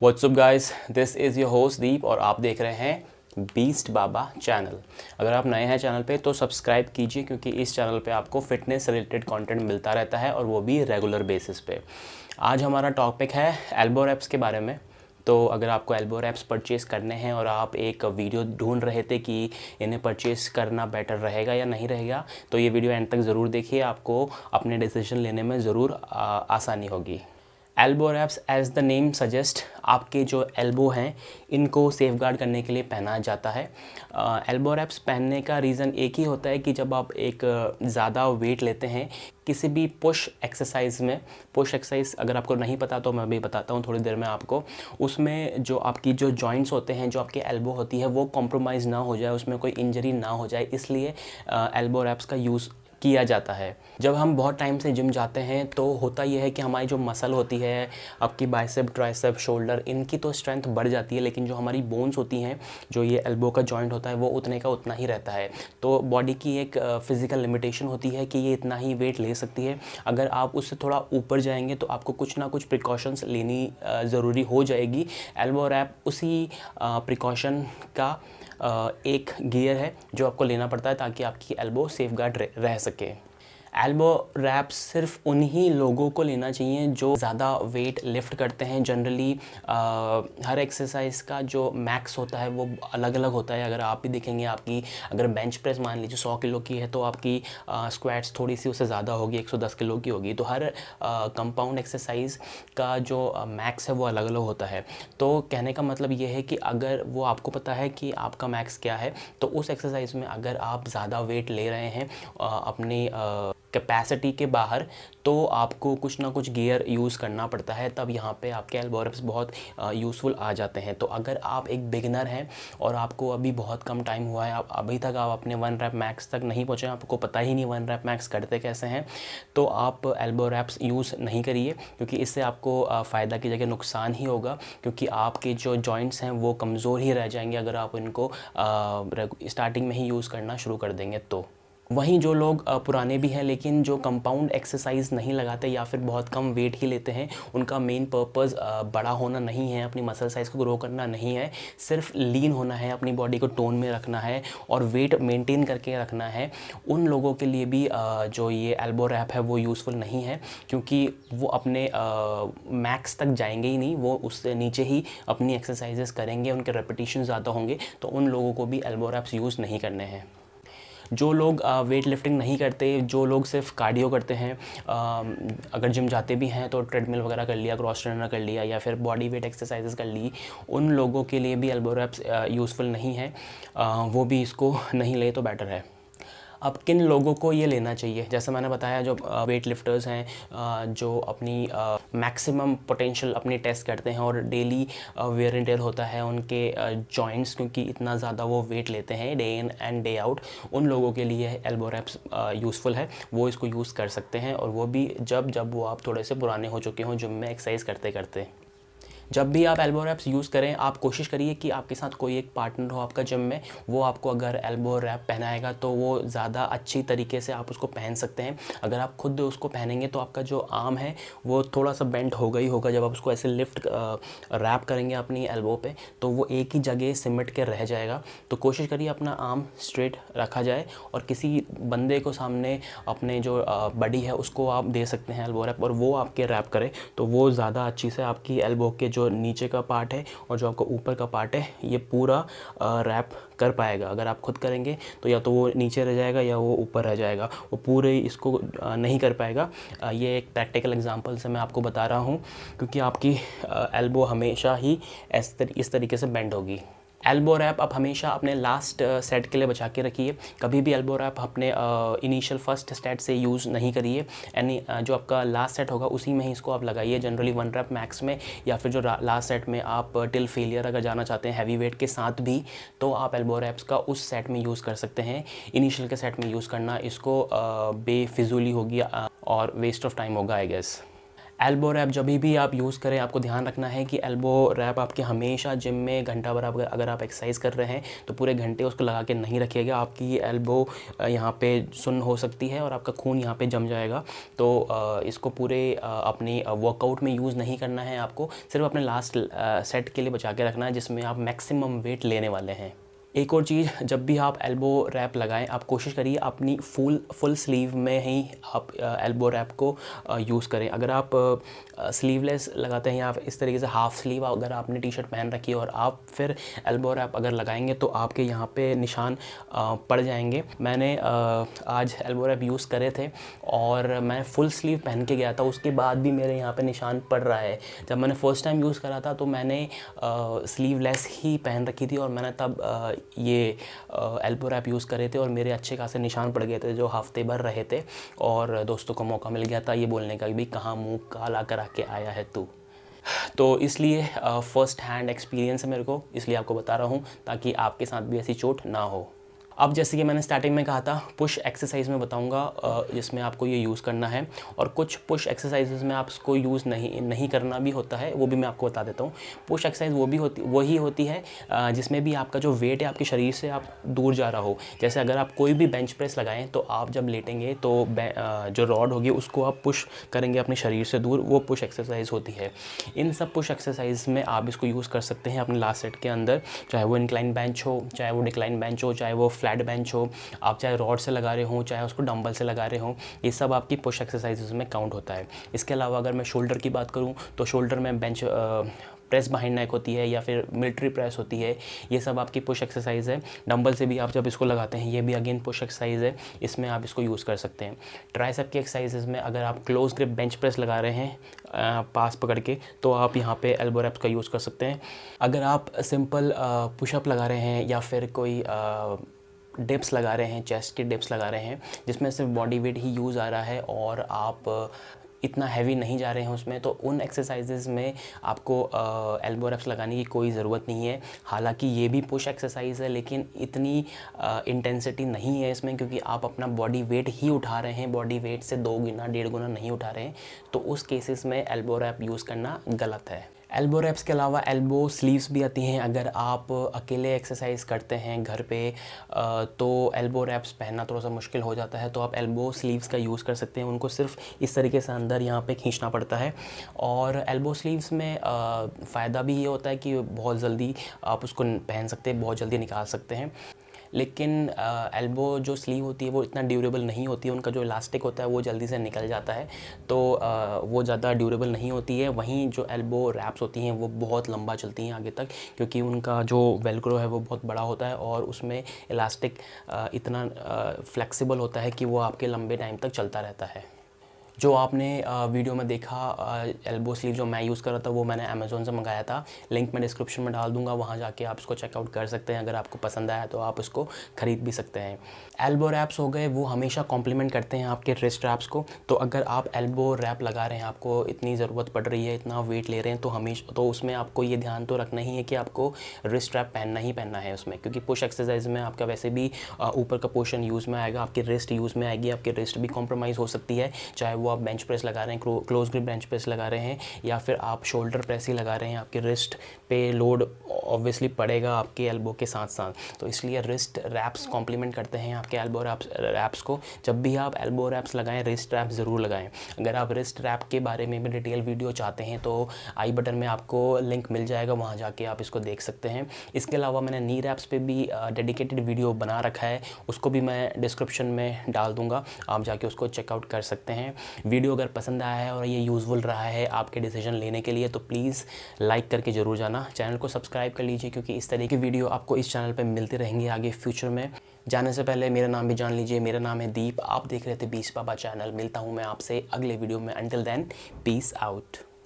WhatsApp guys, this is your host Deep और आप देख रहे हैं बीस्ट बाबा चैनल। अगर आप नए हैं चैनल पे तो सब्सक्राइब कीजिए क्योंकि इस चैनल पे आपको फिटनेस रिलेटेड कंटेंट मिलता रहता है और वो भी रेगुलर बेसिस पे। आज हमारा टॉपिक है एल्बो रैप्स के बारे में। तो अगर आपको एल्बो रैप्स परचेज़ करने हैं और आप एक वीडियो ढूंढ रहे थे कि इन्हें परचेज़ करना बेटर रहेगा या नहीं रहेगा, तो ये वीडियो एंड तक ज़रूर देखिए, आपको अपने डिसीजन लेने में ज़रूर आसानी होगी। Elbow wraps as the name suggest आपके जो एल्बो हैं इनको सेफगार्ड करने के लिए पहना जाता है। एल्बो रैप्स पहनने का रीज़न एक ही होता है कि जब आप एक ज़्यादा वेट लेते हैं किसी भी पुश एक्सरसाइज में। पुश एक्सरसाइज अगर आपको नहीं पता तो मैं भी बताता हूँ थोड़ी देर में आपको। उसमें जो आपकी जो जॉइंट्स होते हैं, जो आपके एल्बो होती है, वो कॉम्प्रोमाइज़ ना हो जाए, उसमें कोई इंजरी ना हो जाए, इसलिए एल्बो रैप्स का यूज़ किया जाता है। जब हम बहुत टाइम से जिम जाते हैं तो होता यह है कि हमारी जो मसल होती है, आपकी बाइसेप, ट्राइसेप, शोल्डर, इनकी तो स्ट्रेंथ बढ़ जाती है, लेकिन जो हमारी बोन्स होती हैं, जो ये एल्बो का जॉइंट होता है, वो उतने का उतना ही रहता है। तो बॉडी की एक फिज़िकल लिमिटेशन होती है कि ये इतना ही वेट ले सकती है। अगर आप उससे थोड़ा ऊपर जाएंगे तो आपको कुछ ना कुछ प्रिकॉशंस लेनी ज़रूरी हो जाएगी। एल्बो रैप उसी प्रिकॉशन का एक गियर है जो आपको लेना पड़ता है ताकि आपकी एल्बो सेफगार्ड रह सके। एल्बो रैप सिर्फ उन्हीं लोगों को लेना चाहिए जो ज़्यादा वेट लिफ्ट करते हैं। जनरली हर एक्सरसाइज का जो मैक्स होता है वो अलग अलग होता है। अगर आप भी देखेंगे, आपकी अगर बेंच प्रेस मान लीजिए 100 किलो की है तो आपकी स्क्वाट्स थोड़ी सी उससे ज़्यादा होगी, 110 किलो की होगी। तो हर कंपाउंड एक्सरसाइज का जो मैक्स है वो अलग अलग होता है। तो कहने का मतलब ये है कि अगर वो आपको पता है कि आपका मैक्स क्या है, तो उस एक्सरसाइज में अगर आप ज़्यादा वेट ले रहे हैं अपनी कैपेसिटी के बाहर, तो आपको कुछ ना कुछ गियर यूज़ करना पड़ता है। तब यहाँ पे आपके एल्बो रैप्स बहुत यूज़फुल आ जाते हैं। तो अगर आप एक बिगिनर हैं और आपको अभी बहुत कम टाइम हुआ है, आप अभी तक आप अपने 1 रैप मैक्स तक नहीं पहुँचे, आपको पता ही नहीं 1 रैप मैक्स करते कैसे हैं, तो आप एल्बो रैप्स यूज़ नहीं करिए क्योंकि इससे आपको फ़ायदा की जगह नुकसान ही होगा, क्योंकि आपके जो जॉइंट्स हैं वो कमज़ोर ही रह जाएंगे अगर आप इनको स्टार्टिंग में ही यूज़ करना शुरू कर देंगे। तो वहीं जो लोग पुराने भी हैं लेकिन जो कंपाउंड एक्सरसाइज नहीं लगाते या फिर बहुत कम वेट ही लेते हैं, उनका मेन पर्पज़ बड़ा होना नहीं है, अपनी मसल साइज़ को ग्रो करना नहीं है, सिर्फ लीन होना है, अपनी बॉडी को टोन में रखना है और वेट मेंटेन करके रखना है, उन लोगों के लिए भी जो ये एल्बो रैप है वो यूज़फुल नहीं है, क्योंकि वो अपने मैक्स तक जाएंगे ही नहीं, वो उससे नीचे ही अपनी एक्सरसाइजेस करेंगे, उनके रेपिटेशन ज़्यादा होंगे। तो उन लोगों को भी एल्बो रैप्स यूज़ नहीं करने हैं। जो लोग वेट लिफ्टिंग नहीं करते, जो लोग सिर्फ कार्डियो करते हैं, अगर जिम जाते भी हैं तो ट्रेडमिल वगैरह कर लिया, क्रॉस ट्रेनर कर लिया या फिर बॉडी वेट एक्सरसाइजेस कर ली, उन लोगों के लिए भी एल्बो रैप्स यूज़फुल नहीं है। वो भी इसको नहीं ले तो बेटर है। अब किन लोगों को ये लेना चाहिए? जैसे मैंने बताया, जो वेट लिफ्टर्स हैं, जो अपनी मैक्सिमम पोटेंशियल अपनी टेस्ट करते हैं और डेली वेयर एंड टेयर होता है उनके जॉइंट्स, क्योंकि इतना ज़्यादा वो वेट लेते हैं day in and day out, उन लोगों के लिए एल्बो रैप्स यूज़फुल है। वो इसको यूज़ कर सकते हैं, और वो भी जब वो आप थोड़े से पुराने हो चुके हों जिम में एक्सरसाइज करते करते। जब भी आप एल्बो रैप्स यूज़ करें, आप कोशिश करिए कि आपके साथ कोई एक पार्टनर हो आपका जिम में, वो आपको अगर एल्बो रैप पहनाएगा तो वो ज़्यादा अच्छी तरीके से आप उसको पहन सकते हैं। अगर आप खुद उसको पहनेंगे तो आपका जो आर्म है वो थोड़ा सा बेंट होगा ही होगा। जब आप उसको ऐसे लिफ्ट रैप करेंगे अपनी एल्बो पे, तो वो एक ही जगह सिमट के रह जाएगा। तो कोशिश करिए अपना आर्म स्ट्रेट रखा जाए, और किसी बंदे को सामने अपने जो बॉडी है उसको आप दे सकते हैं एल्बो रैप, और वो आपके रैप करे, तो वो ज़्यादा अच्छी से आपकी एल्बो के जो नीचे का पार्ट है और जो आपका ऊपर का पार्ट है ये पूरा रैप कर पाएगा। अगर आप खुद करेंगे तो या तो वो नीचे रह जाएगा या वो ऊपर रह जाएगा, वो पूरे इसको नहीं कर पाएगा। ये एक प्रैक्टिकल एग्जांपल से मैं आपको बता रहा हूँ, क्योंकि आपकी एल्बो हमेशा ही इस तरीके से बेंड होगी। एल्बो रैप आप हमेशा अपने लास्ट सेट के लिए बचा के रखिए। कभी भी एल्बो रैप अपने इनिशियल फर्स्ट सेट से यूज़ नहीं करिए। यानी जो आपका लास्ट सेट होगा उसी में ही इसको आप लगाइए, जनरली 1 रैप मैक्स में, या फिर जो लास्ट सेट में आप टिल फेलियर अगर जाना चाहते हैं हैवी वेट के साथ भी, तो आप एल्बो रैप्स का उस सेट में यूज़ कर सकते हैं। इनिशियल के सेट में यूज़ करना इसको बेफिजूली होगी और वेस्ट ऑफ टाइम होगा आई गेस। एल्बो रैप जब भी आप यूज़ करें आपको ध्यान रखना है कि एल्बो रैप आपके हमेशा जिम में घंटा भर अगर आप एक्सरसाइज कर रहे हैं तो पूरे घंटे उसको लगा के नहीं रखिएगा। आपकी एल्बो यहाँ पे सुन्न हो सकती है और आपका खून यहाँ पे जम जाएगा। तो इसको पूरे अपनी वर्कआउट में यूज़ नहीं करना है, आपको सिर्फ अपने लास्ट सेट के लिए बचा के रखना है जिसमें आप मैक्सिमम वेट लेने वाले हैं। एक और चीज़, जब भी आप एल्बो रैप लगाएं आप कोशिश करिए अपनी फुल स्लीव में ही आप एल्बो रैप को यूज़ करें। अगर आप स्लीवलेस लगाते हैं या इस तरीके से हाफ़ स्लीव अगर आपने टी शर्ट पहन रखी है और आप फिर एल्बो रैप अगर लगाएंगे तो आपके यहाँ पे निशान पड़ जाएंगे। मैंने आज एल्बो रैप यूज़ करे थे और मैं फुल स्लीव पहन के गया था, उसके बाद भी मेरे यहाँ पे निशान पड़ रहा है। जब मैंने फ़र्स्ट टाइम यूज़ करा था तो मैंने स्लीवलेस ही पहन रखी थी और मैंने तब ये एल्बो रैप यूज़ करे थे और मेरे अच्छे खासे निशान पड़ गए थे जो हफ्ते भर रहे थे। और दोस्तों को मौका मिल गया था ये बोलने का कि भाई कहाँ मुँह काला करा के आया है तू। तो इसलिए फ़र्स्ट हैंड एक्सपीरियंस है मेरे को, इसलिए आपको बता रहा हूँ ताकि आपके साथ भी ऐसी चोट ना हो। अब जैसे कि मैंने स्टार्टिंग में कहा था पुश एक्सरसाइज में बताऊंगा जिसमें आपको ये यूज़ करना है, और कुछ पुश एक्सरसाइजेज में आप इसको यूज़ नहीं करना भी होता है, वो भी मैं आपको बता देता हूँ। पुश एक्सरसाइज वही होती है जिसमें भी आपका जो वेट है आपके शरीर से आप दूर जा रहा हो। जैसे अगर आप कोई भी बेंच प्रेस लगाएं तो आप जब लेटेंगे तो जो रॉड होगी उसको आप पुश करेंगे अपने शरीर से दूर, वो पुश एक्सरसाइज होती है। इन सब पुश एक्सरसाइज में आप इसको यूज़ कर सकते हैं अपने लास्ट सेट के अंदर, चाहे वो इंक्लाइन बेंच हो, चाहे वो डिक्लाइन बेंच हो, चाहे वो फ्लैट बेंच हो, आप चाहे रॉड से लगा रहे हो चाहे उसको डंबल से लगा रहे हो, ये सब आपकी पुश एक्सरसाइजेज में काउंट होता है। इसके अलावा अगर मैं शोल्डर की बात करूं तो शोल्डर में बेंच प्रेस बिहाइंड नेक होती है या फिर मिलिट्री प्रेस होती है, ये सब आपकी पुश एक्सरसाइज है। डंबल से भी आप जब इसको लगाते हैं ये भी अगेन पुश एक्सरसाइज है, इसमें आप इसको यूज़ कर सकते हैं। ट्राइसेप की एक्सरसाइजेज में अगर आप क्लोज ग्रिप बेंच प्रेस लगा रहे हैं पास पकड़ के तो आप यहाँ पे एल्बो रैप्स का यूज़ कर सकते हैं। अगर आप सिंपल पुशअप लगा रहे हैं या फिर कोई डिप्स लगा रहे हैं, चेस्ट के डिप्स लगा रहे हैं जिसमें सिर्फ बॉडी वेट ही यूज़ आ रहा है और आप इतना हैवी नहीं जा रहे हैं उसमें, तो उन एक्सरसाइजेज़ में आपको एल्बो रैप्स लगाने की कोई ज़रूरत नहीं है। हालांकि ये भी पुश एक्सरसाइज है लेकिन इतनी इंटेंसिटी नहीं है इसमें, क्योंकि आप अपना बॉडी वेट ही उठा रहे हैं, बॉडी वेट से 2 गुना 1.5 गुना नहीं उठा रहे हैं, तो उस केसेस में एल्बो रैप यूज़ करना गलत है। एल्बो रैप्स के अलावा एल्बो स्लीव्स भी आती हैं। अगर आप अकेले एक्सरसाइज करते हैं घर पे तो एल्बो रैप्स पहनना थोड़ा सा मुश्किल हो जाता है, तो आप एल्बो स्लीव्स का यूज़ कर सकते हैं। उनको सिर्फ इस तरीके से अंदर यहाँ पे खींचना पड़ता है और एल्बो स्लीव्स में फ़ायदा भी ये होता है कि बहुत जल्दी आप उसको पहन सकते हैं, बहुत जल्दी निकाल सकते हैं। लेकिन एल्बो जो स्लीव होती है वो इतना ड्यूरेबल नहीं होती है, उनका जो इलास्टिक होता है वो जल्दी से निकल जाता है, तो वो ज़्यादा ड्यूरेबल नहीं होती है। वहीं जो एल्बो रैप्स होती हैं वो बहुत लंबा चलती हैं आगे तक, क्योंकि उनका जो वेलक्रो है वो बहुत बड़ा होता है और उसमें इलास्टिक इतना फ्लेक्सिबल होता है कि वो आपके लंबे टाइम तक चलता रहता है। जो आपने वीडियो में देखा एल्बो स्लीव जो मैं यूज़ कर रहा था वो मैंने अमेज़ोन से मंगाया था, लिंक मैं डिस्क्रिप्शन में डाल दूंगा, वहाँ जाके आप इसको चेकआउट कर सकते हैं। अगर आपको पसंद आया तो आप इसको ख़रीद भी सकते हैं। एल्बो रैप्स हो गए वो हमेशा कॉम्प्लीमेंट करते हैं आपके रिस्ट रैप्स को, तो अगर आप एल्बो रैप लगा रहे हैं, आपको इतनी ज़रूरत पड़ रही है, इतना वेट ले रहे हैं, तो हमेशा तो उसमें आपको ये ध्यान तो रखना ही है कि आपको रिस्ट रैप पहनना ही पहनना है उसमें, क्योंकि पुश एक्सरसाइज में आपका वैसे भी ऊपर का पोर्शन यूज़ में आएगा, आपकी रिस्ट यूज़ में आएगी, आपकी रिस्ट भी कॉम्प्रोमाइज़ हो सकती है, चाहे वो आप बेंच प्रेस लगा रहे हैं, क्लोज ग्रिप बेंच प्रेस लगा रहे हैं या फिर आप शोल्डर प्रेस ही लगा रहे हैं, आपके रिस्ट पे लोड ऑब्वियसली पड़ेगा आपके एल्बो के साथ साथ, तो इसलिए रिस्ट रैप्स कॉम्प्लीमेंट करते हैं आपके एल्बो रैप्स को। जब भी आप एल्बो रैप्स लगाएं रिस्ट रैप्स ज़रूर लगाएं। अगर आप रिस्ट रैप के बारे में भी डिटेल वीडियो चाहते हैं तो आई बटन में आपको लिंक मिल जाएगा, वहाँ जाके आप इसको देख सकते हैं। इसके अलावा मैंने नी रैप्स पे भी डेडिकेटेड वीडियो बना रखा है, उसको भी मैं डिस्क्रिप्शन में डाल दूँगा, आप जाके उसको चेकआउट कर सकते हैं। वीडियो अगर पसंद आया है और ये यूज़फुल रहा है आपके डिसीजन लेने के लिए तो प्लीज़ लाइक करके ज़रूर जाना, चैनल को सब्सक्राइब कर लीजिए, क्योंकि इस तरह की वीडियो आपको इस चैनल पे मिलते रहेंगे आगे फ्यूचर में। जाने से पहले मेरा नाम भी जान लीजिए, मेरा नाम है दीप, आप देख रहे थे बीस्ट बाबा चैनल। मिलता हूँ मैं आपसे अगले वीडियो में, अंटिल देन पीस आउट।